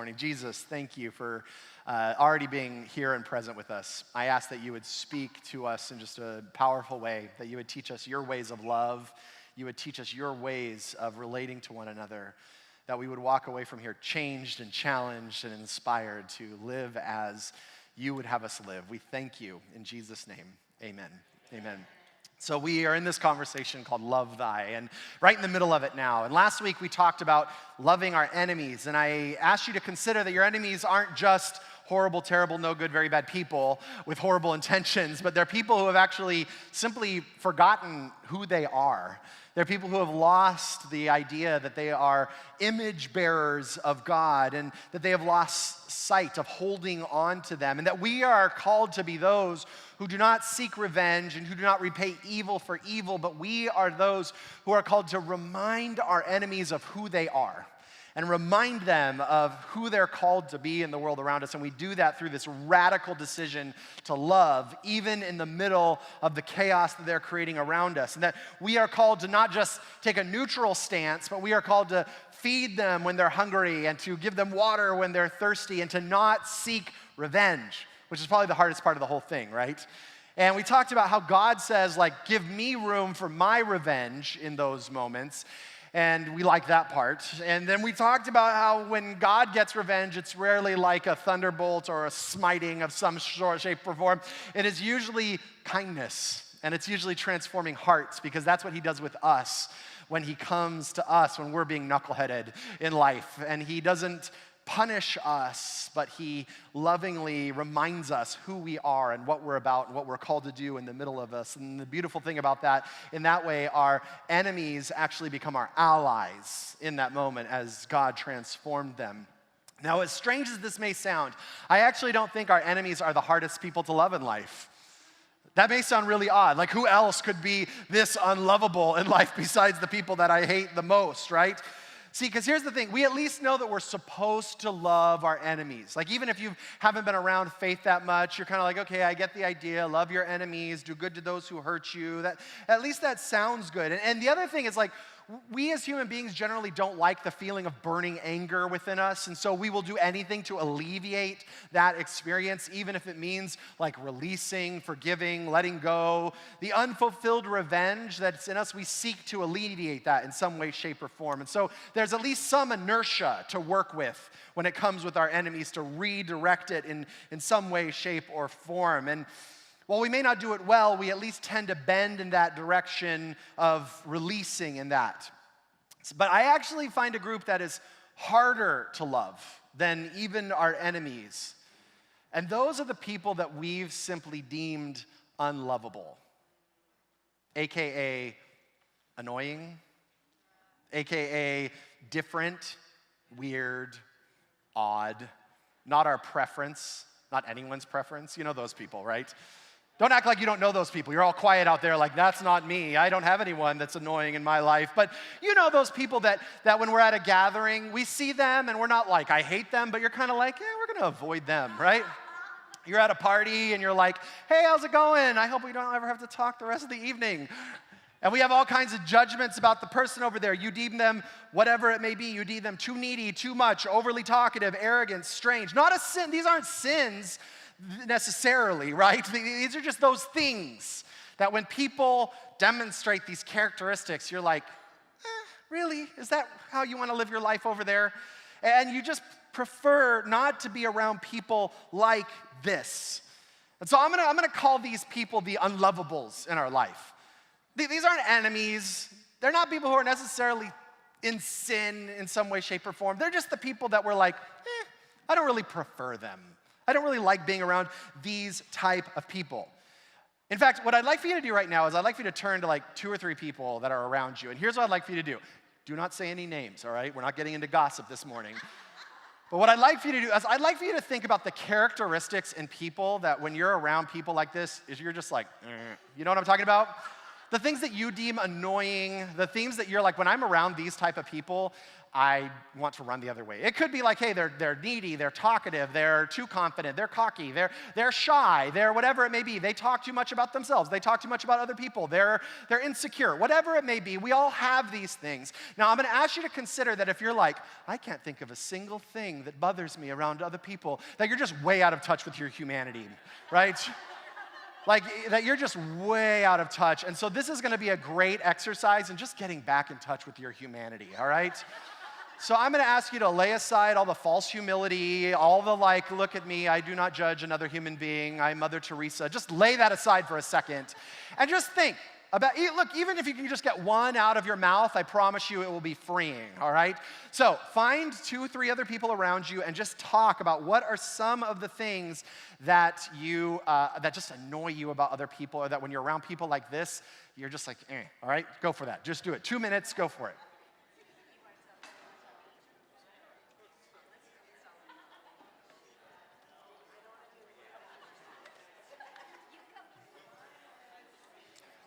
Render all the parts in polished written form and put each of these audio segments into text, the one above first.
Morning. Jesus, thank you for already being here and present with us. I ask that you would speak to us in just a powerful way, that you would teach us your ways of love, you would teach us your ways of relating to one another, that we would walk away from here changed and challenged and inspired to live as you would have us live. We thank you in Jesus' name. Amen. Amen. So we are in this conversation called Love Thy, and right in the middle of it now. And last week we talked about loving our enemies, and I asked you to consider that your enemies aren't just horrible, terrible, no good, very bad people with horrible intentions, but they're people who have actually simply forgotten who they are. They're people who have lost the idea that they are image bearers of God and that they have lost sight of holding on to them, and that we are called to be those who do not seek revenge and who do not repay evil for evil, but we are those who are called to remind our enemies of who they are and remind them of who they're called to be in the world around us. And we do that through this radical decision to love, even in the middle of the chaos that they're creating around us. And that we are called to not just take a neutral stance, but we are called to feed them when they're hungry and to give them water when they're thirsty and to not seek revenge, which is probably the hardest part of the whole thing, right? And we talked about how God says, like, give me room for my revenge in those moments. And we like that part. And then we talked about how when God gets revenge, it's rarely like a thunderbolt or a smiting of some sort, shape, or form. It is usually kindness, and it's usually transforming hearts, because that's what he does with us when he comes to us when we're being knuckleheaded in life. And he doesn't punish us, but he lovingly reminds us who we are and what we're about and what we're called to do in the middle of us. And the beautiful thing about that, in that way, our enemies actually become our allies in that moment as God transformed them. Now, as strange as this may sound, I actually don't think our enemies are the hardest people to love in life. That may sound really odd. Like, who else could be this unlovable in life besides the people that I hate the most, right? See, because here's the thing. We at least know that we're supposed to love our enemies. Like, even if you haven't been around faith that much, you're kind of like, okay, I get the idea. Love your enemies. Do good to those who hurt you. At least that sounds good. And the other thing is, like, we as human beings generally don't like the feeling of burning anger within us, and so we will do anything to alleviate that experience, even if it means like releasing, forgiving, letting go. The unfulfilled revenge that's in us, we seek to alleviate that in some way, shape, or form. And so there's at least some inertia to work with when it comes with our enemies to redirect it in some way, shape, or form. And while we may not do it well, we at least tend to bend in that direction of releasing in that. But I actually find a group that is harder to love than even our enemies. And those are the people that we've simply deemed unlovable, AKA annoying, AKA different, weird, odd, not our preference, not anyone's preference. You know those people, right? Don't act like you don't know those people. You're all quiet out there like, that's not me. I don't have anyone that's annoying in my life. But you know those people that when we're at a gathering, we see them and we're not like, I hate them, but you're kind of like, yeah, we're going to avoid them, right? You're at a party and you're like, hey, how's it going? I hope we don't ever have to talk the rest of the evening. And we have all kinds of judgments about the person over there. You deem them whatever it may be. You deem them too needy, too much, overly talkative, arrogant, strange. Not a sin. These aren't sins necessarily, right? These are just those things that when people demonstrate these characteristics, you're like, really? Is that how you want to live your life over there? And you just prefer not to be around people like this. And so I'm gonna call these people the unlovables in our life. These aren't enemies. They're not people who are necessarily in sin in some way, shape, or form. They're just the people that we're like, I don't really prefer them. I don't really like being around these type of people. In fact, what I'd like for you to do right now is I'd like for you to turn to like 2 or 3 people that are around you. And here's what I'd like for you to do. Do not say any names, all right? We're not getting into gossip this morning. But what I'd like for you to do is I'd like for you to think about the characteristics in people that when you're around people like this, is you're just like, you know what I'm talking about? The things that you deem annoying, the things that you're like, when I'm around these type of people, I want to run the other way. It could be like, hey, they're needy, they're talkative, they're too confident, they're cocky, they're shy, they're whatever it may be. They talk too much about themselves, they talk too much about other people, they're insecure, whatever it may be. We all have these things. Now, I'm going to ask you to consider that if you're like, I can't think of a single thing that bothers me around other people, that you're just way out of touch with your humanity, right? Like, that you're just way out of touch. And so this is going to be a great exercise in just getting back in touch with your humanity, all right? So I'm going to ask you to lay aside all the false humility, all the like, look at me, I do not judge another human being, I'm Mother Teresa. Just lay that aside for a second and just think about, look, even if you can just get one out of your mouth, I promise you it will be freeing, all right? So find 2, 3 other people around you and just talk about what are some of the things that that just annoy you about other people, or that when you're around people like this, you're just like, all right, go for that. Just do it. 2 minutes, go for it.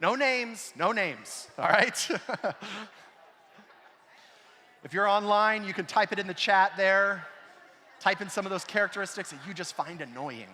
No names, all right? If you're online, you can type it in the chat there. Type in some of those characteristics that you just find annoying.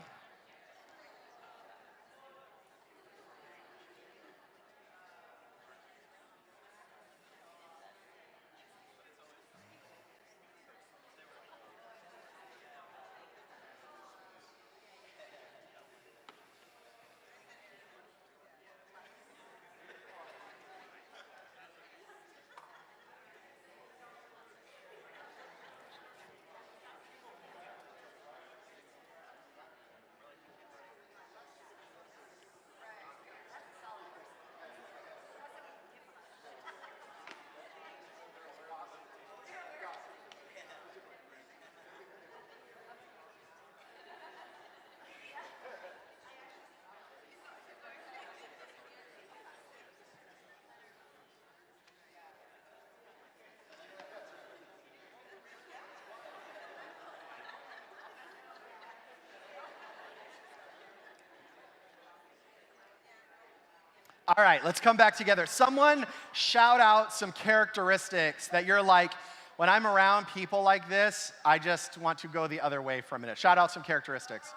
All right, let's come back together. Someone shout out some characteristics that you're like, when I'm around people like this, I just want to go the other way for a minute. Shout out some characteristics.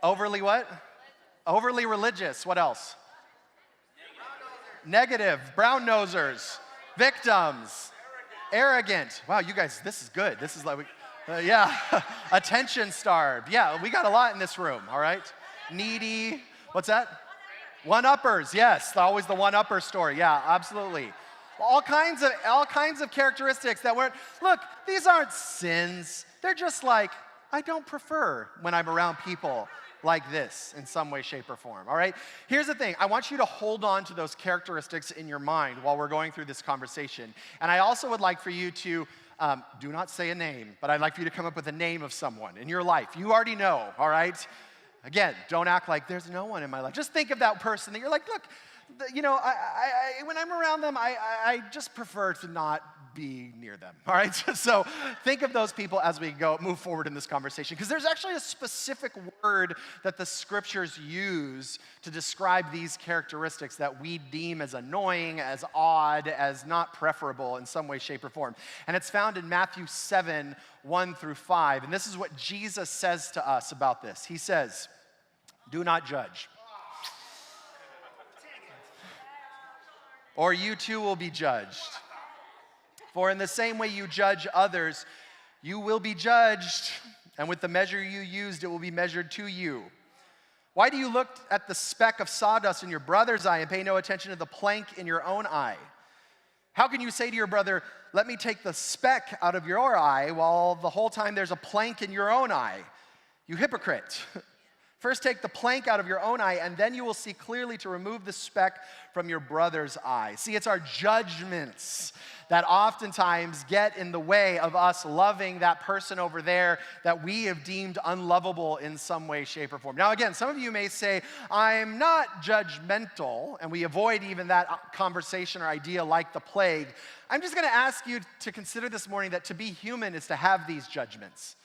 Overly what? Overly religious. What else? Negative. Brown nosers. Victims. Arrogant. Wow, you guys, this is good. This is like, yeah. Attention starved. Yeah, we got a lot in this room, all right? Needy. What's that? One-uppers, yes, always the one-upper story. Yeah, absolutely. All kinds of characteristics that weren't, look, these aren't sins. They're just like, I don't prefer when I'm around people like this in some way, shape, or form, all right? Here's the thing. I want you to hold on to those characteristics in your mind while we're going through this conversation. And I also would like for you to, do not say a name, but I'd like for you to come up with a name of someone in your life. You already know, all right? Again, don't act like there's no one in my life. Just think of that person that you're like, look, you know, when I'm around them, I just prefer to not be near them, all right? So think of those people as we move forward in this conversation, because there's actually a specific word that the scriptures use to describe these characteristics that we deem as annoying, as odd, as not preferable in some way, shape, or form. And it's found in Matthew 7, 1 through 5. And this is what Jesus says to us about this. He says, do not judge, or you too will be judged. For in the same way you judge others, you will be judged, and with the measure you used, it will be measured to you. Why do you look at the speck of sawdust in your brother's eye and pay no attention to the plank in your own eye? How can you say to your brother, let me take the speck out of your eye, while the whole time there's a plank in your own eye? You hypocrite. First take the plank out of your own eye, and then you will see clearly to remove the speck from your brother's eye. See, it's our judgments that oftentimes get in the way of us loving that person over there that we have deemed unlovable in some way, shape, or form. Now, again, some of you may say, I'm not judgmental, and we avoid even that conversation or idea like the plague. I'm just going to ask you to consider this morning that to be human is to have these judgments.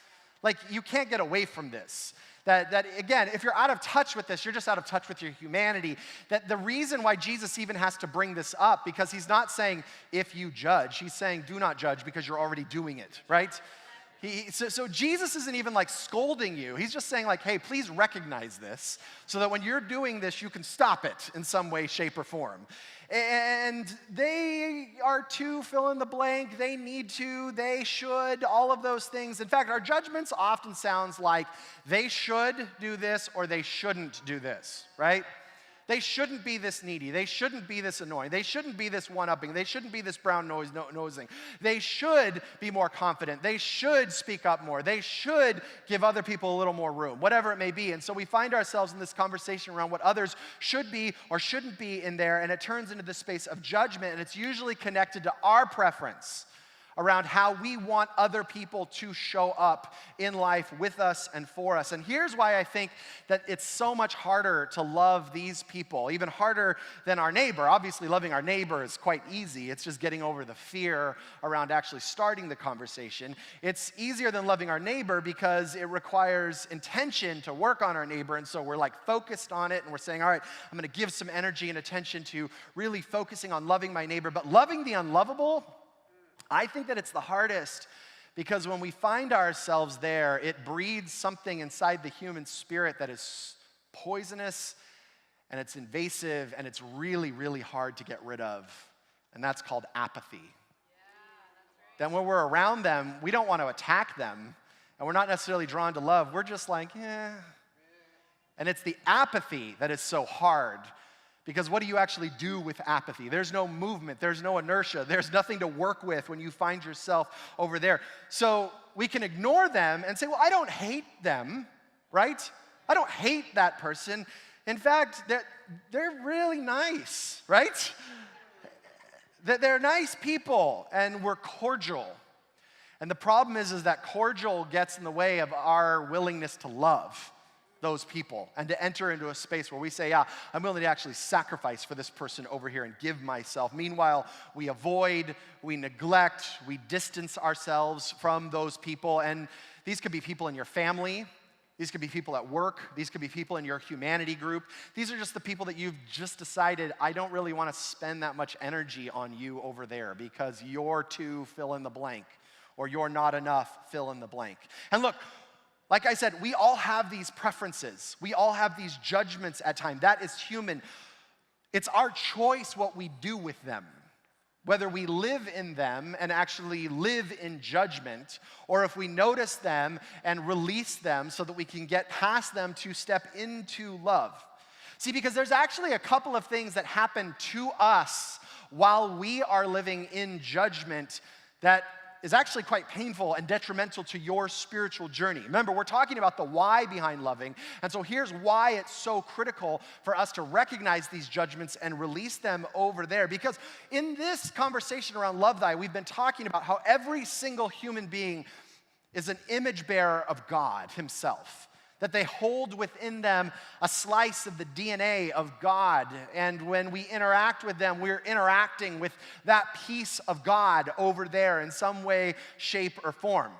Like, you can't get away from this. That again, if you're out of touch with this, you're just out of touch with your humanity. That the reason why Jesus even has to bring this up, because he's not saying, if you judge, he's saying, do not judge because you're already doing it, right? So Jesus isn't even like scolding you. He's just saying like, hey, please recognize this so that when you're doing this, you can stop it in some way, shape, or form. And they are to fill in the blank, they need to, they should, all of those things. In fact, our judgments often sounds like they should do this or they shouldn't do this, right? They shouldn't be this needy. They shouldn't be this annoying. They shouldn't be this one-upping. They shouldn't be this brown-nosing. They should be more confident. They should speak up more. They should give other people a little more room, whatever it may be. And so we find ourselves in this conversation around what others should be or shouldn't be in there, and it turns into this space of judgment, and it's usually connected to our preference around how we want other people to show up in life with us and for us. And here's why I think that it's so much harder to love these people, even harder than our neighbor. Obviously, loving our neighbor is quite easy. It's just getting over the fear around actually starting the conversation. It's easier than loving our neighbor because it requires intention to work on our neighbor, and so we're like focused on it, and we're saying, all right, I'm gonna give some energy and attention to really focusing on loving my neighbor. But loving the unlovable, I think that it's the hardest because when we find ourselves there, it breeds something inside the human spirit that is poisonous and it's invasive and it's really, really hard to get rid of. And that's called apathy. Yeah, that's right. Then when we're around them, we don't want to attack them and we're not necessarily drawn to love. We're just like, yeah. And it's the apathy that is so hard. Because what do you actually do with apathy? There's no movement, there's no inertia, there's nothing to work with when you find yourself over there. So we can ignore them and say, well, I don't hate them, right? I don't hate that person. In fact, they're really nice, right? They're nice people and we're cordial. And the problem is that cordial gets in the way of our willingness to love those people and to enter into a space where we say, yeah, I'm willing to actually sacrifice for this person over here and give myself. Meanwhile, we avoid, we neglect, we distance ourselves from those people. And these could be people in your family. These could be people at work. These could be people in your humanity group. These are just the people that you've just decided, I don't really want to spend that much energy on you over there because you're too fill in the blank or you're not enough fill in the blank. And look, like I said, we all have these preferences. We all have these judgments at times. That is human. It's our choice what we do with them. Whether we live in them and actually live in judgment, or if we notice them and release them so that we can get past them to step into love. See, because there's actually a couple of things that happen to us while we are living in judgment that is actually quite painful and detrimental to your spiritual journey. Remember, we're talking about the why behind loving, and so here's why it's so critical for us to recognize these judgments and release them over there. Because in this conversation around Love Thy, we've been talking about how every single human being is an image bearer of God himself. That they hold within them a slice of the DNA of God. And when we interact with them, we're interacting with that piece of God over there in some way, shape, or form.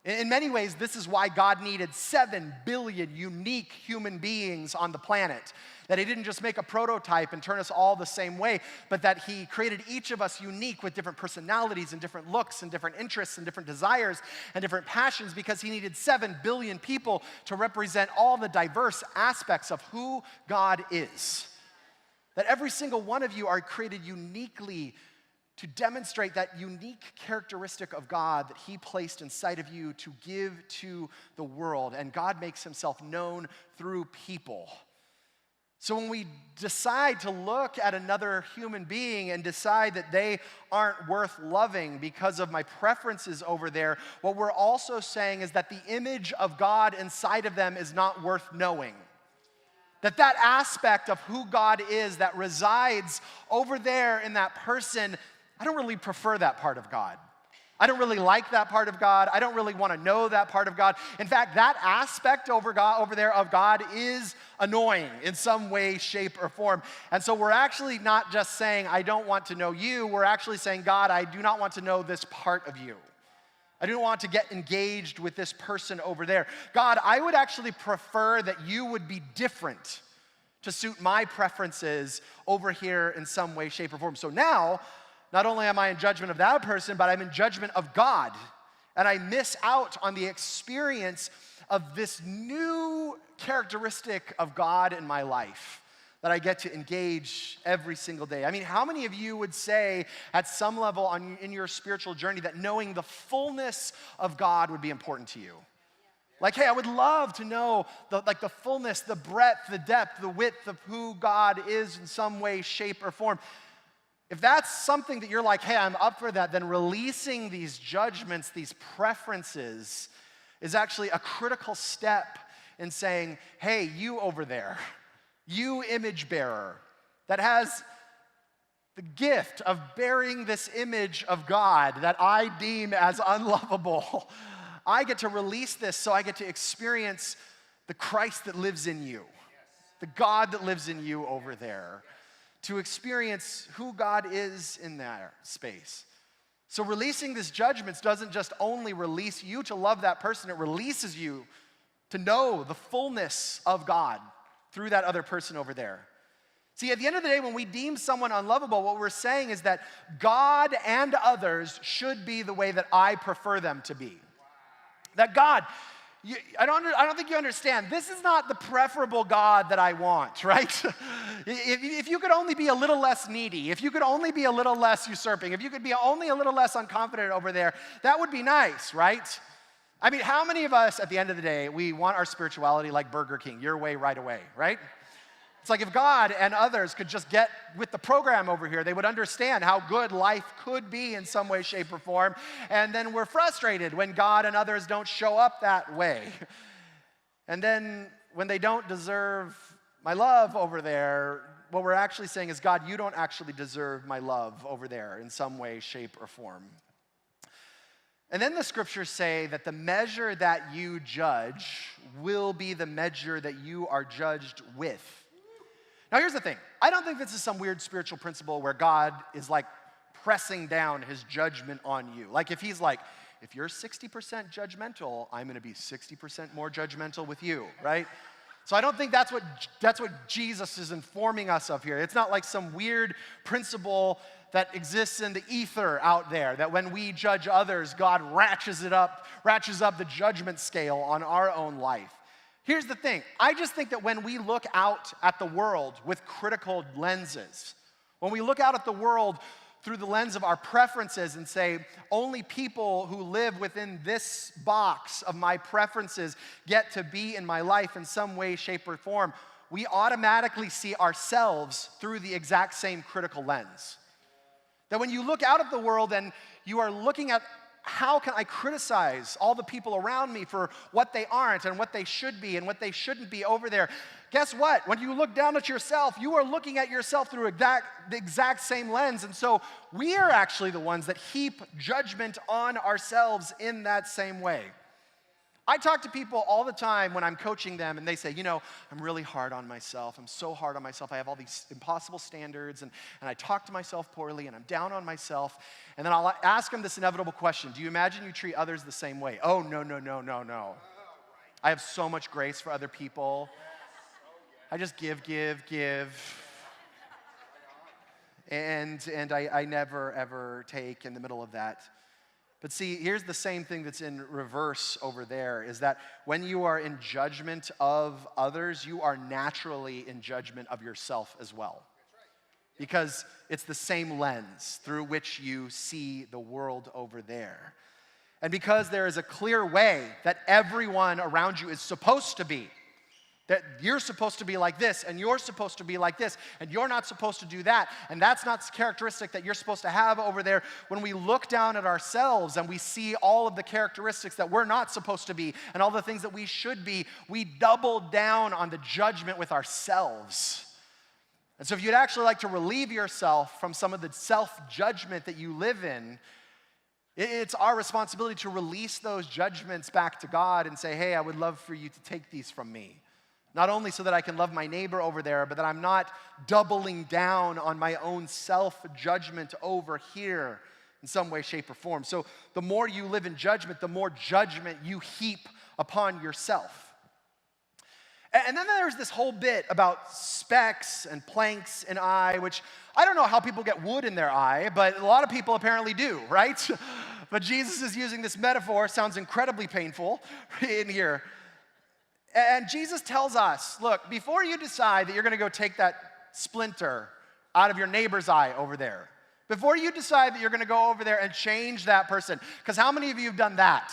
In many ways, this is why God needed 7 billion unique human beings on the planet. That he didn't just make a prototype and turn us all the same way, but that he created each of us unique with different personalities and different looks and different interests and different desires and different passions because he needed 7 billion people to represent all the diverse aspects of who God is. That every single one of you are created uniquely to demonstrate that unique characteristic of God that he placed inside of you to give to the world. And God makes himself known through people. So when we decide to look at another human being and decide that they aren't worth loving because of my preferences over there, what we're also saying is that the image of God inside of them is not worth knowing. That aspect of who God is that resides over there in that person, I don't really prefer that part of God. I don't really like that part of God. I don't really want to know that part of God. In fact, that aspect over there of God is annoying in some way, shape, or form. And so we're actually not just saying, I don't want to know you. We're actually saying, God, I do not want to know this part of you. I didn't want to get engaged with this person over there. God, I would actually prefer that you would be different to suit my preferences over here in some way, shape, or form. So now, not only am I in judgment of that person, but I'm in judgment of God. And I miss out on the experience of this new characteristic of God in my life that I get to engage every single day. I mean, how many of you would say at some level in your spiritual journey that knowing the fullness of God would be important to you? Like, hey, I would love to know the fullness, the breadth, the depth, the width of who God is in some way, shape, or form. If that's something that you're like, hey, I'm up for that, then releasing these judgments, these preferences, is actually a critical step in saying, hey, you over there, you image bearer that has the gift of bearing this image of God that I deem as unlovable. I get to release this so I get to experience the Christ that lives in you, the God that lives in you over there, to experience who God is in that space. So releasing these judgments doesn't just only release you to love that person, it releases you to know the fullness of God through that other person over there. See, at the end of the day, when we deem someone unlovable, what we're saying is that God and others should be the way that I prefer them to be. That God, I don't think you understand. This is not the preferable God that I want, right? If you could only be a little less needy, if you could only be a little less usurping, if you could be only a little less unconfident over there, that would be nice, right? I mean, how many of us, at the end of the day, we want our spirituality like Burger King, your way, right away, right? It's like if God and others could just get with the program over here, they would understand how good life could be in some way, shape, or form. And then we're frustrated when God and others don't show up that way. And then when they don't deserve my love over there, what we're actually saying is, God, you don't actually deserve my love over there in some way, shape, or form. And then the scriptures say that the measure that you judge will be the measure that you are judged with. Now, here's the thing. I don't think this is some weird spiritual principle where God is like pressing down his judgment on you. Like if he's like, if you're 60% judgmental, I'm going to be 60% more judgmental with you, right? So I don't think that's what Jesus is informing us of here. It's not like some weird principle that exists in the ether out there, that when we judge others, God ratchets up the judgment scale on our own life. Here's the thing. I just think that when we look out at the world with critical lenses, when we look out at the world through the lens of our preferences and say, only people who live within this box of my preferences get to be in my life in some way, shape, or form, we automatically see ourselves through the exact same critical lens. That when you look out at the world and you are looking at how can I criticize all the people around me for what they aren't and what they should be and what they shouldn't be over there? Guess what? When you look down at yourself, you are looking at yourself through the exact same lens. And so we are actually the ones that heap judgment on ourselves in that same way. I talk to people all the time when I'm coaching them and they say, I'm really hard on myself. I'm so hard on myself. I have all these impossible standards and I talk to myself poorly and I'm down on myself. And then I'll ask them this inevitable question. Do you imagine you treat others the same way? Oh, no. I have so much grace for other people. I just give. And I never, ever take in the middle of that. But see, here's the same thing that's in reverse over there, is that when you are in judgment of others, you are naturally in judgment of yourself as well. Because it's the same lens through which you see the world over there. And because there is a clear way that everyone around you is supposed to be, that you're supposed to be like this, and you're supposed to be like this, and you're not supposed to do that, and that's not the characteristic that you're supposed to have over there. When we look down at ourselves and we see all of the characteristics that we're not supposed to be, and all the things that we should be, we double down on the judgment with ourselves. And so if you'd actually like to relieve yourself from some of the self-judgment that you live in, it's our responsibility to release those judgments back to God and say, hey, I would love for you to take these from me. Not only so that I can love my neighbor over there, but that I'm not doubling down on my own self-judgment over here in some way, shape, or form. So the more you live in judgment, the more judgment you heap upon yourself. And then there's this whole bit about specks and planks in eye, which I don't know how people get wood in their eye, but a lot of people apparently do, right? But Jesus is using this metaphor, sounds incredibly painful in here. And Jesus tells us, look, before you decide that you're gonna go take that splinter out of your neighbor's eye over there, before you decide that you're gonna go over there and change that person, because how many of you have done that?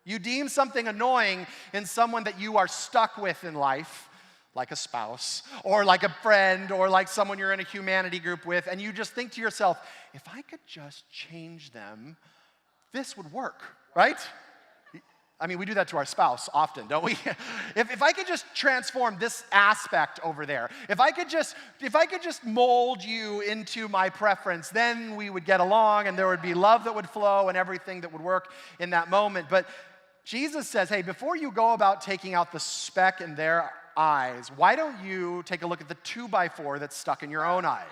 You deem something annoying in someone that you are stuck with in life, like a spouse, or like a friend, or like someone you're in a humanity group with, and you just think to yourself, if I could just change them, this would work, right? I mean, we do that to our spouse often, don't we? If I could just transform this aspect over there, if I could just mold you into my preference, then we would get along and there would be love that would flow and everything that would work in that moment. But Jesus says, hey, before you go about taking out the speck in their eyes, why don't you take a look at the 2x4 that's stuck in your own eye?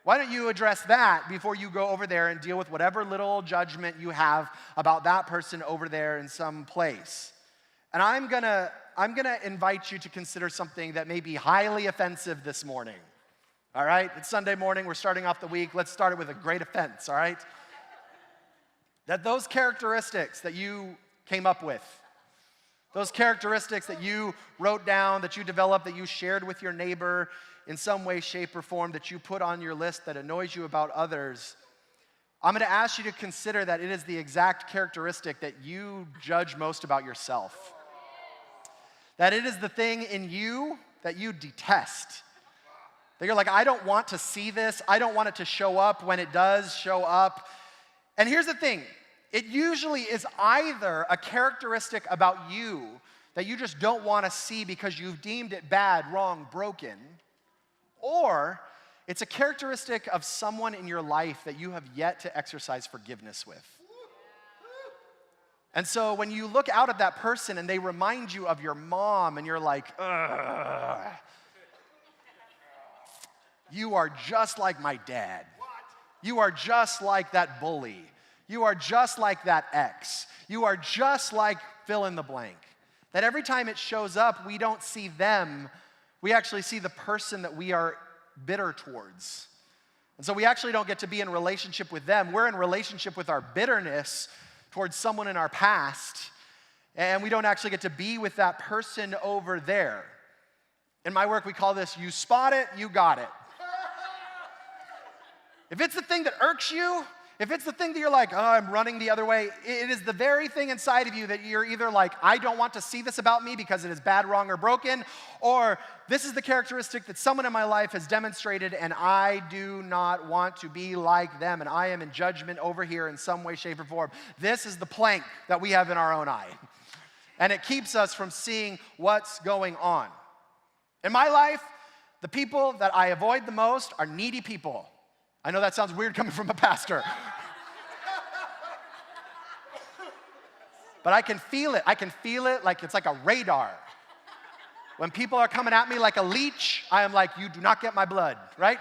Why don't you address that before you go over there and deal with whatever little judgment you have about that person over there in some place? And I'm gonna invite you to consider something that may be highly offensive this morning. All right? It's Sunday morning, we're starting off the week. Let's start it with a great offense, all right? That those characteristics that you came up with, those characteristics that you wrote down, that you developed, that you shared with your neighbor, in some way, shape, or form that you put on your list that annoys you about others, I'm going to ask you to consider that it is the exact characteristic that you judge most about yourself. That it is the thing in you that you detest. That you're like, I don't want to see this. I don't want it to show up when it does show up. And here's the thing. It usually is either a characteristic about you that you just don't want to see because you've deemed it bad, wrong, broken, or it's a characteristic of someone in your life that you have yet to exercise forgiveness with. And so when you look out at that person and they remind you of your mom and you're like, ugh, you are just like my dad. You are just like that bully. You are just like that ex. You are just like fill in the blank. That every time it shows up, we don't see them. We actually see the person that we are bitter towards. And so we actually don't get to be in relationship with them. We're in relationship with our bitterness towards someone in our past, and we don't actually get to be with that person over there. In my work, we call this, you spot it, you got it. If it's the thing that irks you, if it's the thing that you're like, oh, I'm running the other way, it is the very thing inside of you that you're either like, I don't want to see this about me because it is bad, wrong, or broken, or this is the characteristic that someone in my life has demonstrated and I do not want to be like them and I am in judgment over here in some way, shape, or form. This is the plank that we have in our own eye. And it keeps us from seeing what's going on. In my life, the people that I avoid the most are needy people. I know that sounds weird coming from a pastor. But I can feel it. I can feel it like it's like a radar. When people are coming at me like a leech, I am like, you do not get my blood, right?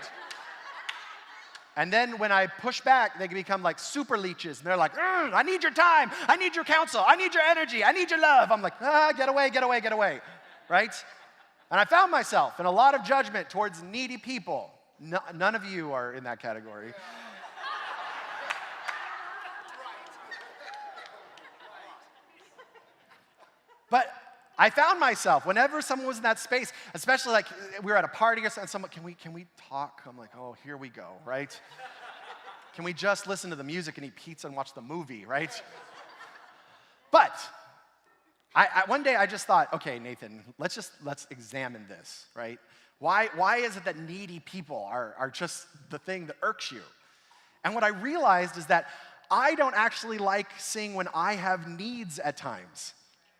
And then when I push back, they can become like super leeches. And they're like, I need your time. I need your counsel. I need your energy. I need your love. I'm like, get away, get away, get away, right? And I found myself in a lot of judgment towards needy people. None of you are in that category. But I found myself, whenever someone was in that space, especially like we were at a party or something, someone, can we talk? I'm like, oh, here we go, right? Can we just listen to the music and eat pizza and watch the movie, right? But one day I just thought, okay, Nathan, let's examine this, right? Why is it that needy people are just the thing that irks you? And what I realized is that I don't actually like seeing when I have needs at times.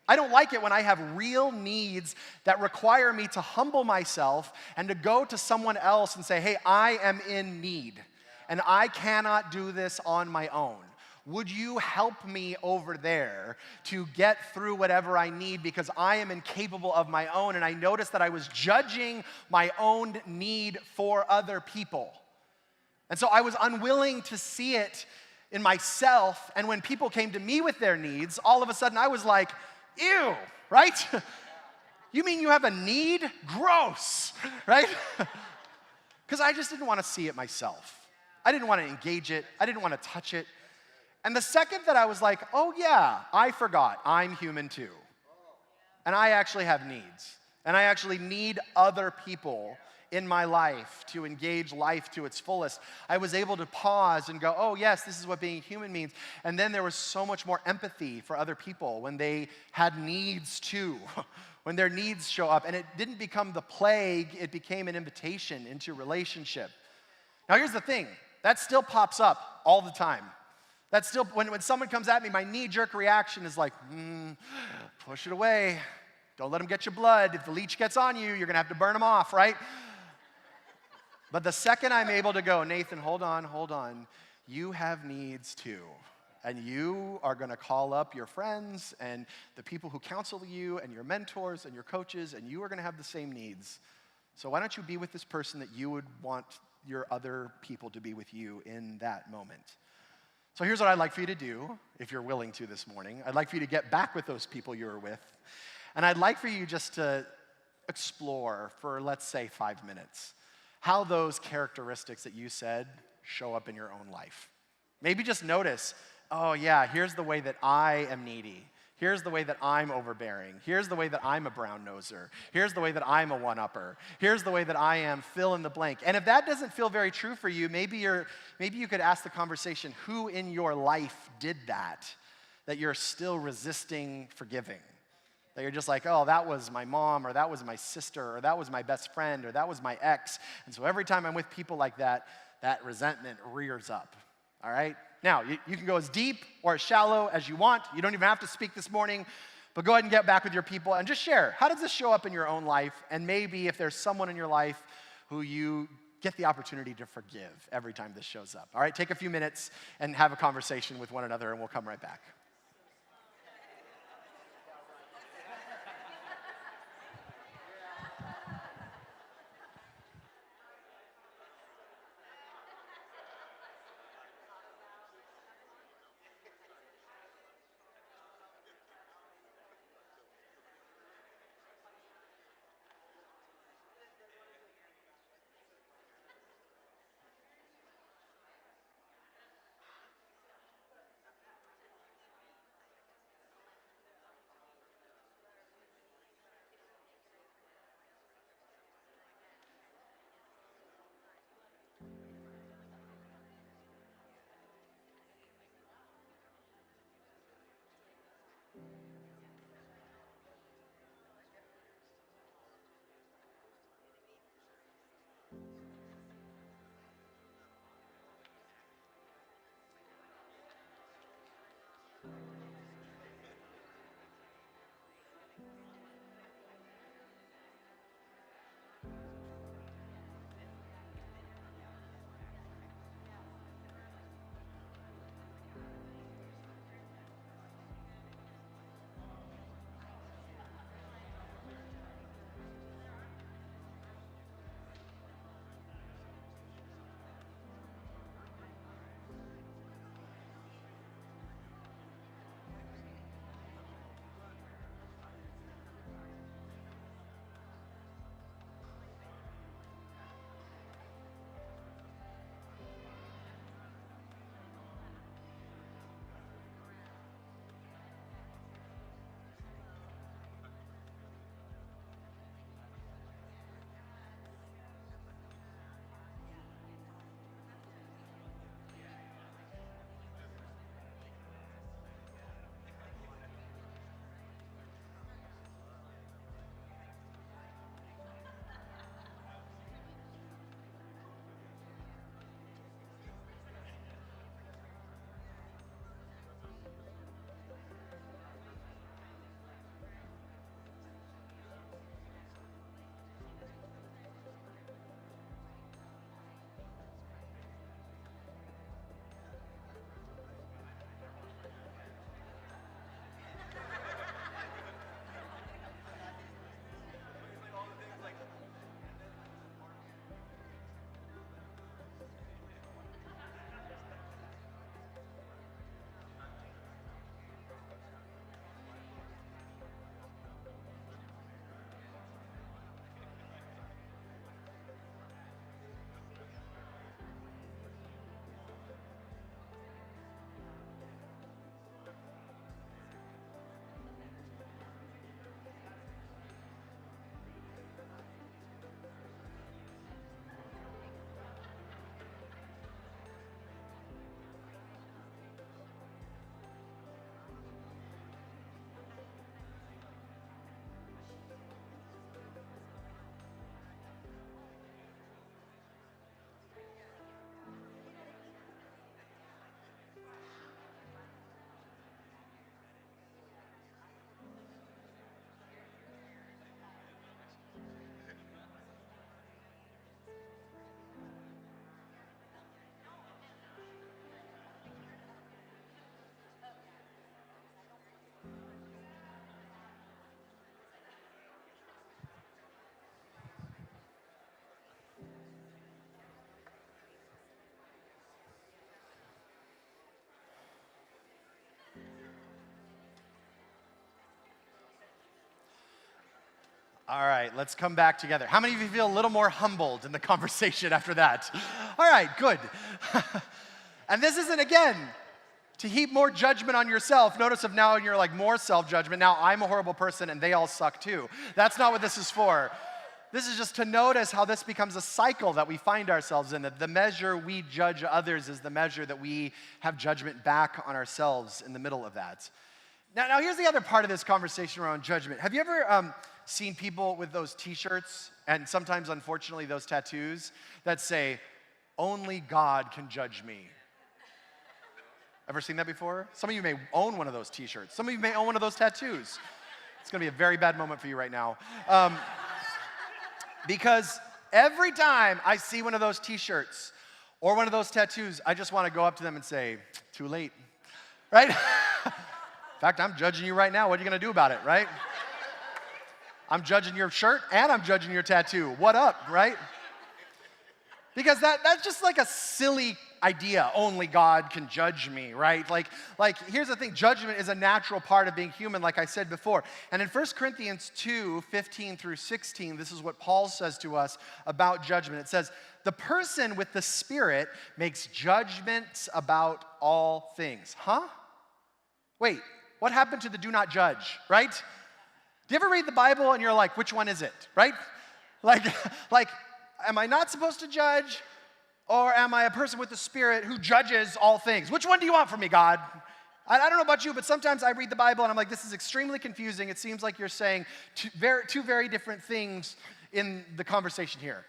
I don't like it when I have real needs that require me to humble myself and to go to someone else and say, hey, I am in need, and I cannot do this on my own. Would you help me over there to get through whatever I need because I am incapable of my own? And I noticed that I was judging my own need for other people. And so I was unwilling to see it in myself. And when people came to me with their needs, all of a sudden I was like, ew, right? You mean you have a need? Gross, right? Because I just didn't want to see it myself. I didn't want to engage it. I didn't want to touch it. And the second that I was like, oh yeah, I forgot, I'm human too. And I actually have needs. And I actually need other people in my life to engage life to its fullest. I was able to pause and go, oh yes, this is what being human means. And then there was so much more empathy for other people when they had needs too, when their needs show up. And it didn't become the plague, it became an invitation into relationship. Now here's the thing, that still pops up all the time. That's still, when someone comes at me, my knee-jerk reaction is like, push it away. Don't let them get your blood. If the leech gets on you, you're gonna have to burn them off, right? But the second I'm able to go, Nathan, hold on. You have needs too. And you are gonna call up your friends and the people who counsel you and your mentors and your coaches, and you are gonna have the same needs. So why don't you be with this person that you would want your other people to be with you in that moment? So here's what I'd like for you to do, if you're willing to this morning. I'd like for you to get back with those people you were with. And I'd like for you just to explore for, let's say, 5 minutes, how those characteristics that you said show up in your own life. Maybe just notice, oh yeah, here's the way that I am needy. Here's the way that I'm overbearing. Here's the way that I'm a brown noser. Here's the way that I'm a one-upper. Here's the way that I am fill in the blank. And if that doesn't feel very true for you, maybe you could ask the conversation, who in your life did that you're still resisting forgiving? That you're just like, oh, that was my mom, or that was my sister, or that was my best friend, or that was my ex. And so every time I'm with people like that, that resentment rears up, all right? Now, you can go as deep or as shallow as you want. You don't even have to speak this morning, but go ahead and get back with your people and just share. How does this show up in your own life? And maybe if there's someone in your life who you get the opportunity to forgive every time this shows up. All right, take a few minutes and have a conversation with one another, and we'll come right back. All right, let's come back together. How many of you feel a little more humbled in the conversation after that? All right, good. And this isn't, again, to heap more judgment on yourself. Notice if now you're like more self-judgment. Now I'm a horrible person and they all suck too. That's not what this is for. This is just to notice how this becomes a cycle that we find ourselves in, that the measure we judge others is the measure that we have judgment back on ourselves in the middle of that. Now here's the other part of this conversation around judgment. Have you ever seen people with those t-shirts, and sometimes, unfortunately, those tattoos that say, "Only God can judge me"? Ever seen that before? Some of you may own one of those t-shirts. Some of you may own one of those tattoos. It's going to be a very bad moment for you right now. Because every time I see one of those t-shirts or one of those tattoos, I just want to go up to them and say, "Too late," right? In fact, I'm judging you right now. What are you going to do about it, right? I'm judging your shirt and I'm judging your tattoo. What up, right? Because that's just like a silly idea. Only God can judge me, right? Like here's the thing. Judgment is a natural part of being human, like I said before. And in 1 Corinthians 2:15 through 16, this is what Paul says to us about judgment. It says, "The person with the Spirit makes judgments about all things." Huh? Wait, what happened to the do not judge, right? Do you ever read the Bible and you're like, which one is it, right? Like, am I not supposed to judge? Or am I a person with the Spirit who judges all things? Which one do you want from me, God? I don't know about you, but sometimes I read the Bible and I'm like, this is extremely confusing. It seems like you're saying two very different things in the conversation here.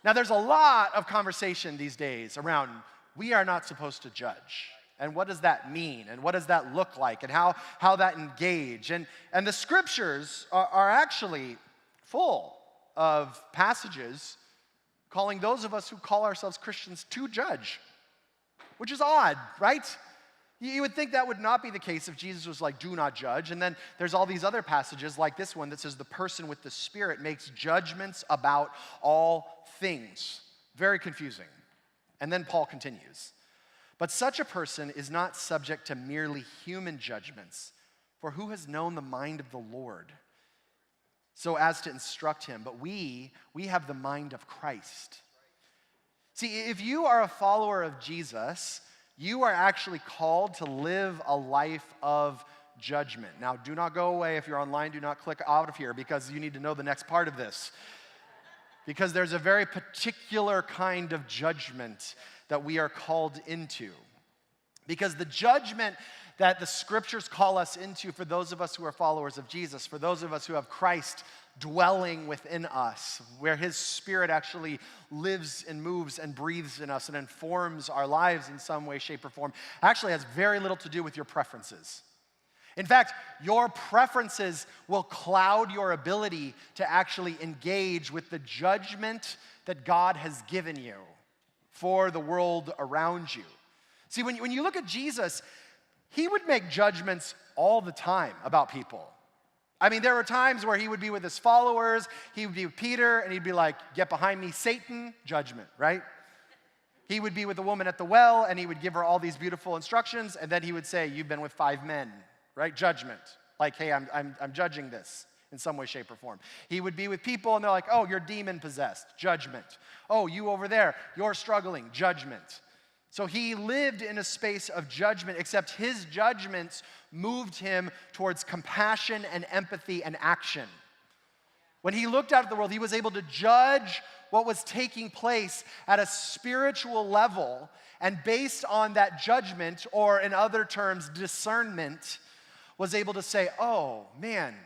Now, there's a lot of conversation these days around we are not supposed to judge. And what does that mean? And what does that look like? And how that engage? And the scriptures are actually full of passages calling those of us who call ourselves Christians to judge, which is odd, right? You would think that would not be the case if Jesus was like, "Do not judge." And then there's all these other passages like this one that says the person with the Spirit makes judgments about all things. Very confusing. And then Paul continues. "But such a person is not subject to merely human judgments, for who has known the mind of the Lord so as to instruct him? But we have the mind of Christ." See, if you are a follower of Jesus, you are actually called to live a life of judgment. Now, do not go away. If you're online, do not click out of here because you need to know the next part of this. Because there's a very particular kind of judgment that we are called into. Because the judgment that the scriptures call us into for those of us who are followers of Jesus, for those of us who have Christ dwelling within us, where his Spirit actually lives and moves and breathes in us and informs our lives in some way, shape, or form, actually has very little to do with your preferences. In fact, your preferences will cloud your ability to actually engage with the judgment that God has given you for the world around you. See, when you look at Jesus, he would make judgments all the time about people. I mean, there were times where he would be with his followers, he would be with Peter, and he'd be like, "Get behind me, Satan," judgment, right? He would be with the woman at the well, and he would give her all these beautiful instructions, and then he would say, "You've been with 5 men," right? Judgment. Like, hey, I'm judging this in some way, shape, or form. He would be with people, and they're like, "Oh, you're demon-possessed," judgment. "Oh, you over there, you're struggling," judgment. So he lived in a space of judgment, except his judgments moved him towards compassion and empathy and action. When he looked out at the world, he was able to judge what was taking place at a spiritual level, and based on that judgment, or in other terms, discernment, was able to say, "Oh, man,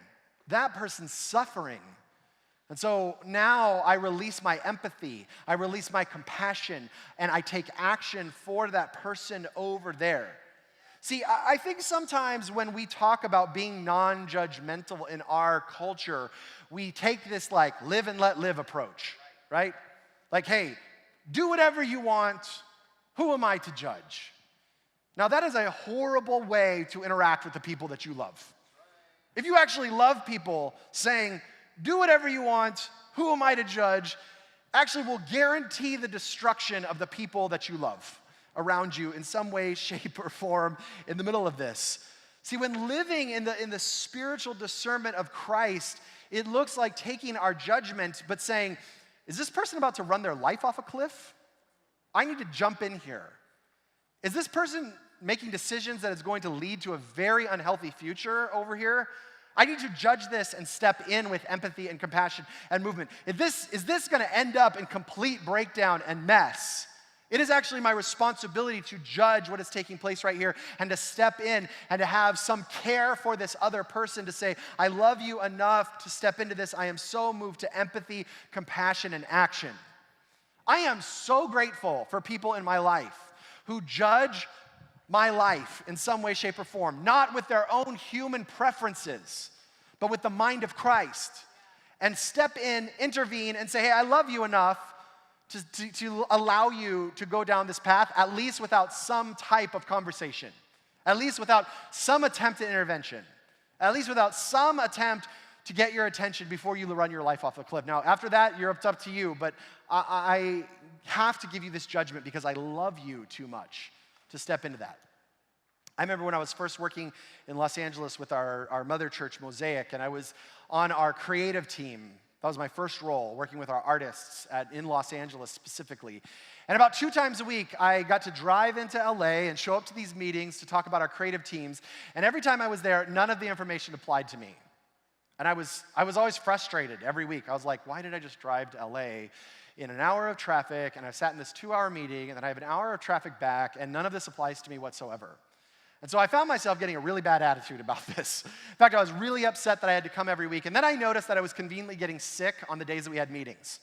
that person's suffering. And so now I release my empathy, I release my compassion, and I take action for that person over there." See, I think sometimes when we talk about being non-judgmental in our culture, we take this like live and let live approach, right? Like, hey, do whatever you want. Who am I to judge? Now, that is a horrible way to interact with the people that you love. If you actually love people, saying, "Do whatever you want, who am I to judge?" actually will guarantee the destruction of the people that you love around you in some way, shape, or form in the middle of this. See, when living in the spiritual discernment of Christ, it looks like taking our judgment but saying, is this person about to run their life off a cliff? I need to jump in here. Is this person making decisions that is going to lead to a very unhealthy future over here? I need to judge this and step in with empathy and compassion and movement. Is this going to end up in complete breakdown and mess? It is actually my responsibility to judge what is taking place right here and to step in and to have some care for this other person, to say, I love you enough to step into this. I am so moved to empathy, compassion, and action. I am so grateful for people in my life who judge my life in some way, shape, or form, not with their own human preferences, but with the mind of Christ, and step in, intervene, and say, hey, I love you enough to allow you to go down this path, at least without some type of conversation, at least without some attempt at intervention, at least without some attempt to get your attention before you run your life off a cliff. Now, after that, it's up to you, but I have to give you this judgment because I love you too much to step into that. I remember when I was first working in Los Angeles with our mother church, Mosaic, and I was on our creative team. That was my first role, working with our artists in Los Angeles specifically. And about 2 times a week, I got to drive into LA and show up to these meetings to talk about our creative teams. And every time I was there, none of the information applied to me. And I was always frustrated every week. I was like, why did I just drive to LA in an hour of traffic, and I sat in this 2-hour meeting, and then I have an hour of traffic back, and none of this applies to me whatsoever? And so I found myself getting a really bad attitude about this. In fact, I was really upset that I had to come every week. And then I noticed that I was conveniently getting sick on the days that we had meetings.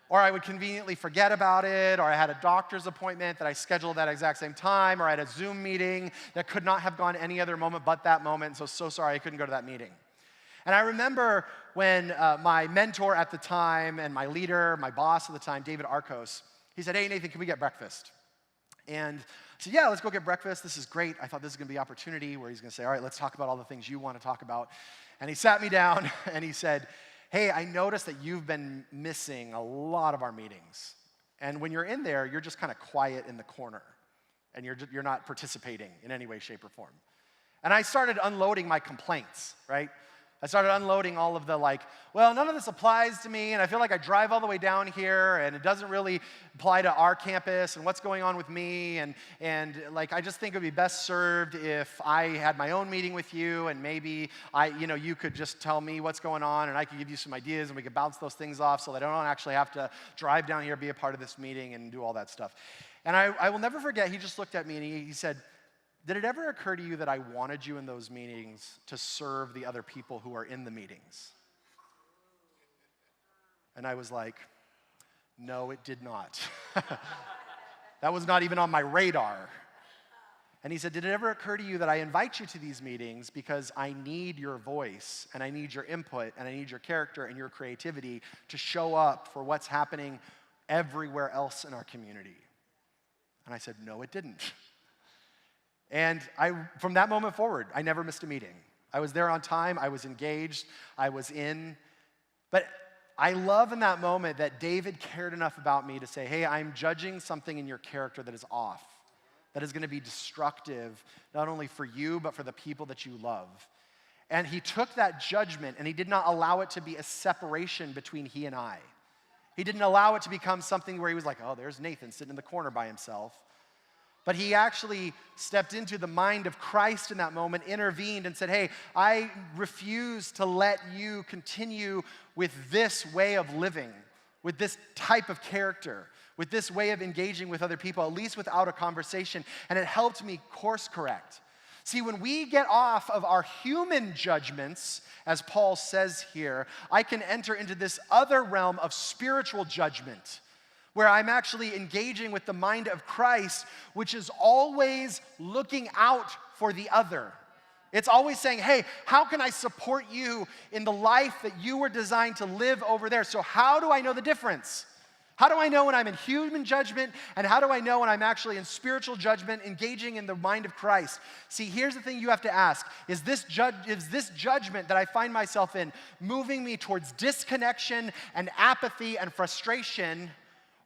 Or I would conveniently forget about it, or I had a doctor's appointment that I scheduled at that exact same time, or I had a Zoom meeting that could not have gone any other moment but that moment, so sorry I couldn't go to that meeting. And I remember when my mentor at the time and my leader, my boss at the time, David Arcos, he said, hey, Nathan, can we get breakfast? And I said, yeah, let's go get breakfast. This is great. I thought this was going to be an opportunity where he's going to say, all right, let's talk about all the things you want to talk about. And he sat me down and he said, hey, I noticed that you've been missing a lot of our meetings. And when you're in there, you're just kind of quiet in the corner. And you're not participating in any way, shape, or form. And I started unloading my complaints, right? I started unloading all of the well, none of this applies to me, and I feel like I drive all the way down here, and it doesn't really apply to our campus, and what's going on with me, and I just think it would be best served if I had my own meeting with you, and maybe you could just tell me what's going on, and I could give you some ideas, and we could bounce those things off so that I don't actually have to drive down here, be a part of this meeting, and do all that stuff. And I will never forget, he just looked at me, and he said, did it ever occur to you that I wanted you in those meetings to serve the other people who are in the meetings? And I was like, no, it did not. That was not even on my radar. And he said, did it ever occur to you that I invite you to these meetings because I need your voice, and I need your input, and I need your character and your creativity to show up for what's happening everywhere else in our community? And I said, no, it didn't. And from that moment forward, I never missed a meeting. I was there on time, I was engaged, I was in. But I love in that moment that David cared enough about me to say, hey, I'm judging something in your character that is off, that is going to be destructive, not only for you, but for the people that you love. And he took that judgment and he did not allow it to be a separation between he and I. He didn't allow it to become something where he was like, oh, there's Nathan sitting in the corner by himself. But he actually stepped into the mind of Christ in that moment, intervened and said, hey, I refuse to let you continue with this way of living, with this type of character, with this way of engaging with other people, at least without a conversation. And it helped me course correct. See, when we get off of our human judgments, as Paul says here, I can enter into this other realm of spiritual judgment, where I'm actually engaging with the mind of Christ, which is always looking out for the other. It's always saying, hey, how can I support you in the life that you were designed to live over there? So how do I know the difference? How do I know when I'm in human judgment, and how do I know when I'm actually in spiritual judgment, engaging in the mind of Christ? See, here's the thing you have to ask. Is this judgment that I find myself in moving me towards disconnection and apathy and frustration,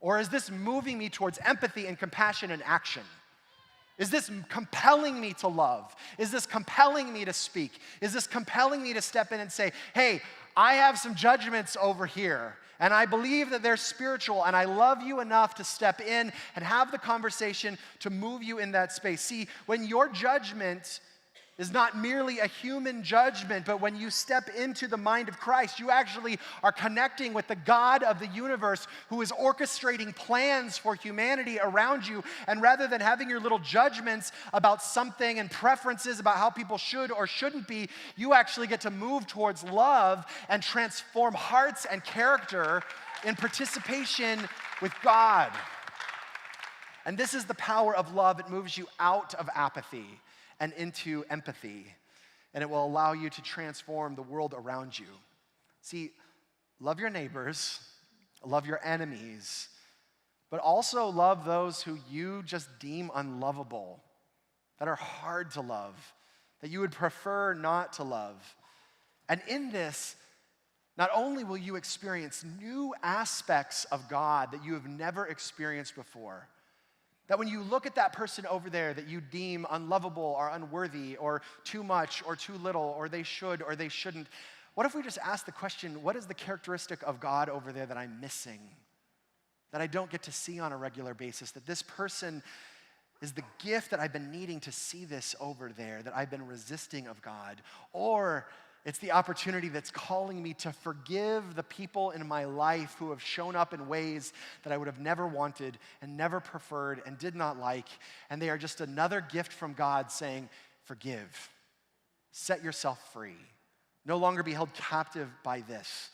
or is this moving me towards empathy and compassion and action? Is this compelling me to love? Is this compelling me to speak? Is this compelling me to step in and say, hey, I have some judgments over here, and I believe that they're spiritual, and I love you enough to step in and have the conversation to move you in that space. See, when your judgment is not merely a human judgment, but when you step into the mind of Christ, you actually are connecting with the God of the universe who is orchestrating plans for humanity around you. And rather than having your little judgments about something and preferences about how people should or shouldn't be, you actually get to move towards love and transform hearts and character in participation with God. And this is the power of love. It moves you out of apathy and into empathy, and it will allow you to transform the world around you. See, love your neighbors, love your enemies, but also love those who you just deem unlovable, that are hard to love, that you would prefer not to love. And in this, not only will you experience new aspects of God that you have never experienced before, that when you look at that person over there that you deem unlovable or unworthy or too much or too little or they should or they shouldn't, what if we just ask the question, what is the characteristic of God over there that I'm missing, that I don't get to see on a regular basis, that this person is the gift that I've been needing to see this over there, that I've been resisting of God? Or it's the opportunity that's calling me to forgive the people in my life who have shown up in ways that I would have never wanted and never preferred and did not like. And they are just another gift from God saying, forgive, set yourself free, no longer be held captive by this.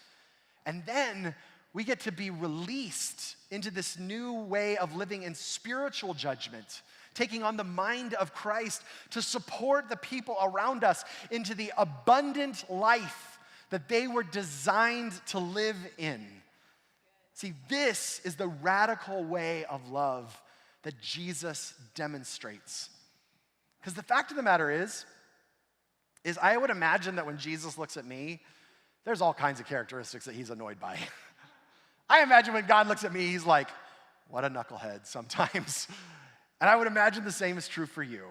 And then we get to be released into this new way of living in spiritual judgment, taking on the mind of Christ to support the people around us into the abundant life that they were designed to live in. See, this is the radical way of love that Jesus demonstrates. Because the fact of the matter is I would imagine that when Jesus looks at me, there's all kinds of characteristics that he's annoyed by. I imagine when God looks at me, he's like, what a knucklehead sometimes. And I would imagine the same is true for you.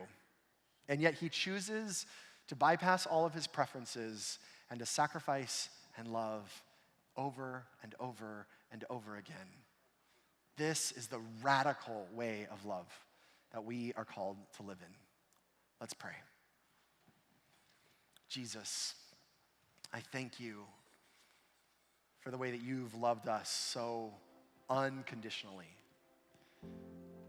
And yet he chooses to bypass all of his preferences and to sacrifice and love over and over and over again. This is the radical way of love that we are called to live in. Let's pray. Jesus, I thank you for the way that you've loved us so unconditionally.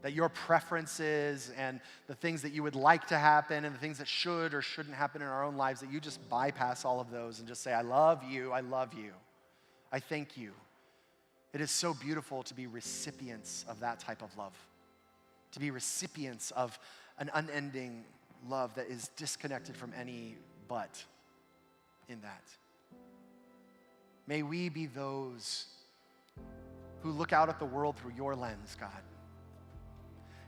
That your preferences and the things that you would like to happen and the things that should or shouldn't happen in our own lives, that you just bypass all of those and just say, I love you, I love you. I thank you. It is so beautiful to be recipients of that type of love, to be recipients of an unending love that is disconnected from any but in that. May we be those who look out at the world through your lens, God.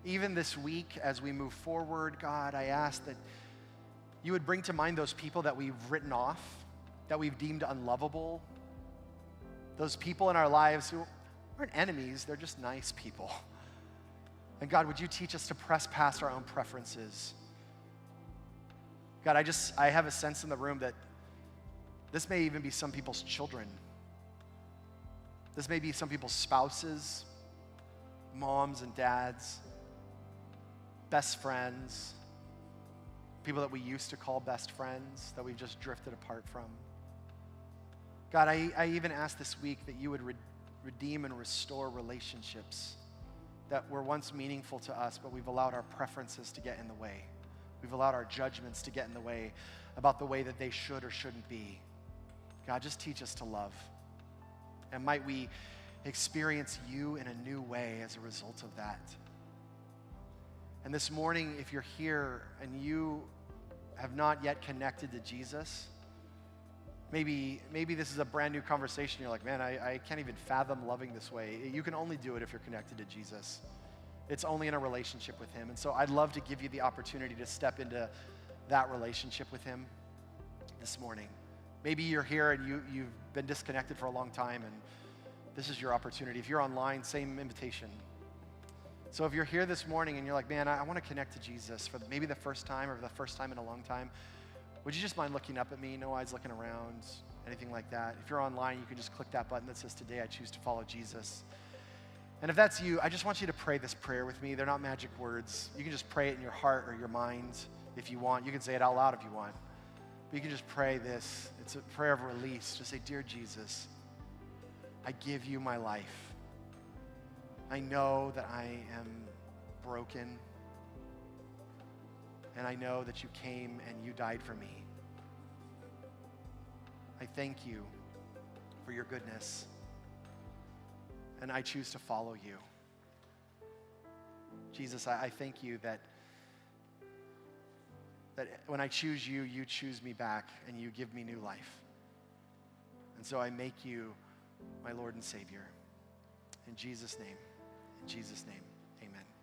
Even this week, as we move forward, God, I ask that you would bring to mind those people that we've written off, that we've deemed unlovable, those people in our lives who aren't enemies, they're just nice people. And God, would you teach us to press past our own preferences? God, I have a sense in the room that this may even be some people's children. This may be some people's spouses, moms and dads, best friends, people that we used to call best friends that we've just drifted apart from. God, I even ask this week that you would redeem and restore relationships that were once meaningful to us, but we've allowed our preferences to get in the way. We've allowed our judgments to get in the way about the way that they should or shouldn't be. God, just teach us to love. And might we experience you in a new way as a result of that. And this morning, if you're here and you have not yet connected to Jesus, maybe this is a brand new conversation. You're like, man, I can't even fathom loving this way. You can only do it if you're connected to Jesus. It's only in a relationship with him. And so I'd love to give you the opportunity to step into that relationship with him this morning. Maybe you're here and you've been disconnected for a long time, and this is your opportunity. If you're online, same invitation. So if you're here this morning and you're like, man, I want to connect to Jesus for maybe the first time or the first time in a long time, would you just mind looking up at me? No eyes looking around, anything like that. If you're online, you can just click that button that says, today I choose to follow Jesus. And if that's you, I just want you to pray this prayer with me. They're not magic words. You can just pray it in your heart or your mind if you want. You can say it out loud if you want. But you can just pray this. It's a prayer of release. Just say, dear Jesus, I give you my life. I know that I am broken. And I know that you came and you died for me. I thank you for your goodness. And I choose to follow you. Jesus, I thank you that when I choose you, you choose me back and you give me new life. And so I make you my Lord and Savior. In Jesus' name. In Jesus' name.